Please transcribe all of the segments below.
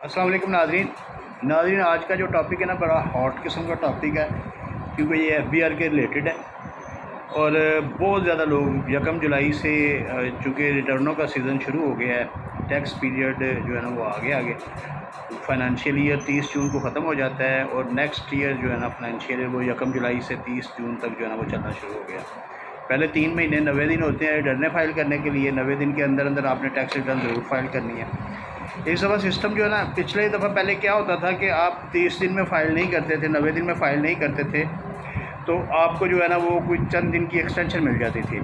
अस्सलाम वालेकुम नाज़रीन, आज का जो टॉपिक है ना बड़ा हॉट किस्म का टॉपिक है, क्योंकि ये FBR के रिलेटेड है। और बहुत ज़्यादा लोग 1 जुलाई से चूँकि रिटर्नों का सीज़न शुरू हो गया है, टैक्स पीरियड जो है ना वो आगे फाइनेंशियल ईयर 30 जून को ख़त्म हो जाता है और नेक्स्ट ईयर जो है ना फाइनेंशियल ईयर वो 1 जुलाई से 30 जून तक जो है ना वो चलना शुरू हो गया। पहले 3 महीने 90 दिन होते हैं रिटर्नें फ़ाइल करने के लिए। 90 दिन के अंदर अंदर आपने टैक्स रिटर्न ज़रूर फाइल करनी है। इस दफ़ा सिस्टम जो है ना, पिछले दफ़ा पहले क्या होता था कि आप 30 दिन में फ़ाइल नहीं करते थे, 90 दिन में फ़ाइल नहीं करते थे, तो आपको जो है ना वो कुछ चंद दिन की एक्सटेंशन मिल जाती थी।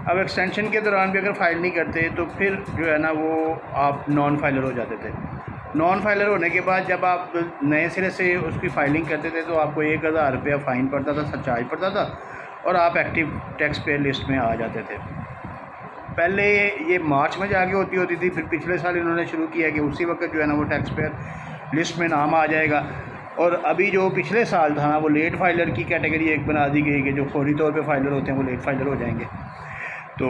अब एक्सटेंशन के दौरान भी अगर फ़ाइल नहीं करते तो फिर जो है ना वो आप नॉन फाइलर हो जाते थे। नॉन फाइलर होने के बाद जब आप नए सिरे से उसकी फ़ाइलिंग करते थे तो आपको 1000 रुपया फ़ाइन पड़ता था, सरचार्ज पड़ता था और आप एक्टिव टैक्स पेयर लिस्ट में आ जाते थे। पहले ये मार्च में जाके होती थी, फिर पिछले साल इन्होंने शुरू किया कि उसी वक्त जो है ना वो टैक्स पेयर लिस्ट में नाम आ जाएगा। और अभी जो पिछले साल था ना वो लेट फाइलर की कैटेगरी एक बना दी गई कि जो फौरी तौर पे फाइलर होते हैं वो लेट फाइलर हो जाएंगे, तो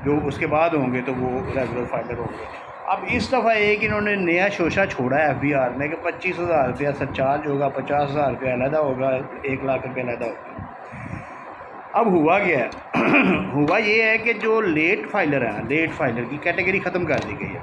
जो उसके बाद होंगे तो वो रेगुलर फाइलर होंगे। अब इस दफ़ा एक इन्होंने नया शोशा छोड़ा है FBR में कि 25,000 रुपया सरचार्ज होगा, 50,000 रुपया अलहदा होगा, 1 लाख रुपया अलहदा होगा। अब हुआ क्या है हुआ ये है कि जो लेट फाइलर है ना, लेट फाइलर की कैटेगरी ख़त्म कर दी गई है।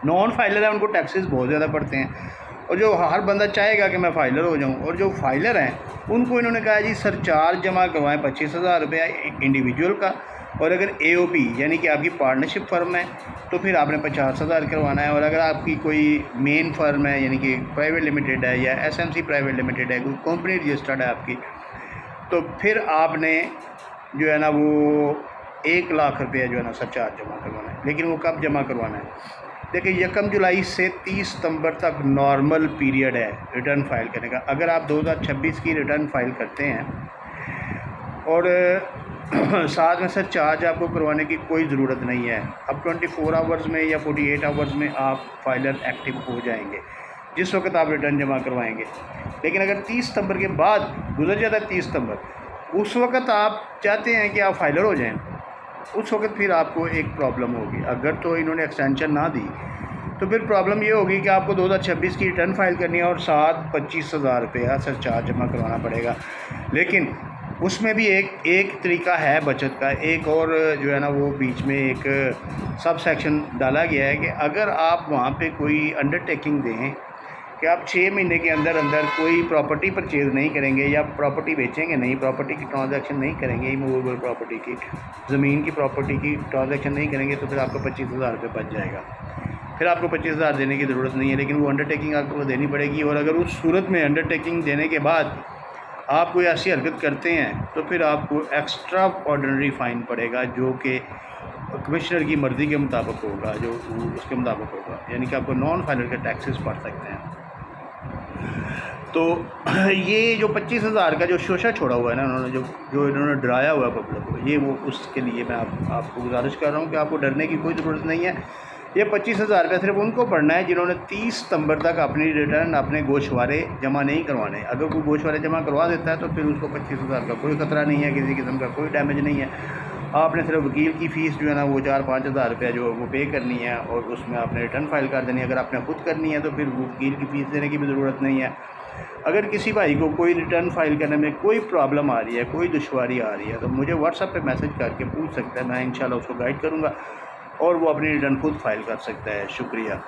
नॉन फाइलर है उनको टैक्सेस बहुत ज़्यादा पड़ते हैं और जो हर बंदा चाहेगा कि मैं फ़ाइलर हो जाऊं, और जो फाइलर हैं उनको इन्होंने कहा जी सरचार्ज जमा करवाएं 25,000 रुपया इंडिविजुअल का, और अगर AOP यानी कि आपकी पार्टनरशिप फर्म है तो फिर आपने 50,000 करवाना है, और अगर आपकी कोई मेन फर्म है यानी कि प्राइवेट लिमिटेड है या SMC प्राइवेट लिमिटेड है, कोई कंपनी रजिस्टर्ड है आपकी, तो फिर आपने जो है ना वो 1 लाख रुपया जो है ना सरचार्ज जमा करवाना है। लेकिन वो कब जमा करवाना है? देखिए 1 जुलाई से 30 सितंबर तक नॉर्मल पीरियड है रिटर्न फाइल करने का। अगर आप 2026 की रिटर्न फाइल करते हैं और साथ में सरचार्ज आपको करवाने की कोई ज़रूरत नहीं है, अब 24 आवर्स में या 48 आवर्स में आप फाइलर एक्टिव हो जाएंगे जिस वक्त आप रिटर्न जमा करवाएंगे। लेकिन अगर 30 सितंबर के बाद गुजर जाता है 30 सितंबर, उस वक्त आप चाहते हैं कि आप फाइलर हो जाएं, उस वक्त फिर आपको एक प्रॉब्लम होगी। अगर तो इन्होंने एक्सटेंशन ना दी तो फिर प्रॉब्लम ये होगी कि आपको 2026 की रिटर्न फाइल करनी है और साथ 25,000 रुपया सरचार्ज जमा करवाना पड़ेगा। लेकिन उसमें भी एक तरीका है बचत का, एक और जो है ना वो बीच में एक सब सेक्शन डाला गया है कि अगर आप वहाँ पे कोई अंडरटेकिंग दें कि आप 6 महीने के अंदर अंदर कोई प्रॉपर्टी परचेज़ नहीं करेंगे या प्रॉपर्टी बेचेंगे नहीं, प्रॉपर्टी की ट्रांजैक्शन नहीं करेंगे, इमूवेबल प्रॉपर्टी की, ज़मीन की प्रॉपर्टी की ट्रांजैक्शन नहीं करेंगे, तो फिर आपको 25,000 रुपये बच जाएगा। फिर आपको 25,000 देने की ज़रूरत नहीं है, लेकिन वो अंडरटेकिंग आपको देनी पड़ेगी। और अगर उस सूरत में अंडरटेकिंग देने के बाद आप कोई ऐसी हरकत करते हैं तो फिर आपको एक्स्ट्रा ऑर्डिनरी फ़ाइन पड़ेगा, जो कि कमिश्नर की मर्ज़ी के मुताबिक होगा, जो उसके मुताबिक होगा, यानी कि आपको नॉन फाइलर के टैक्सेस पड़ सकते हैं। तो ये जो 25,000 का जो शोशा छोड़ा हुआ है ना उन्होंने, जो इन्होंने डराया हुआ है पब्लिक को, ये वो उसके लिए मैं आपको गुजारिश कर रहा हूँ कि आपको डरने की कोई ज़रूरत नहीं है। ये 25,000 रुपया सिर्फ उनको पड़ना है जिन्होंने 30 सितंबर तक अपनी रिटर्न अपने गोशवारे जमा नहीं करवाने। अगर कोई गोशवारे जमा करवा देता है तो फिर उसको 25,000 का कोई ख़तरा नहीं है, किसी किस्म का कोई डैमेज नहीं है। आपने सिर्फ वकील की फ़ीस जो है ना वो 4-5 हज़ार रुपया जो वो पे करनी है और उसमें आपने रिटर्न फाइल कर देनी है। अगर आपने खुद करनी है तो फिर वकील की फ़ीस देने की भी ज़रूरत नहीं है। अगर किसी भाई को कोई रिटर्न फाइल करने में कोई प्रॉब्लम आ रही है, कोई दुश्वारी आ रही है, तो मुझे व्हाट्सएप पे मैसेज करके पूछ सकता है, मैं इंशाल्लाह उसको गाइड करूँगा और वो अपनी रिटर्न खुद फाइल कर सकता है। शुक्रिया।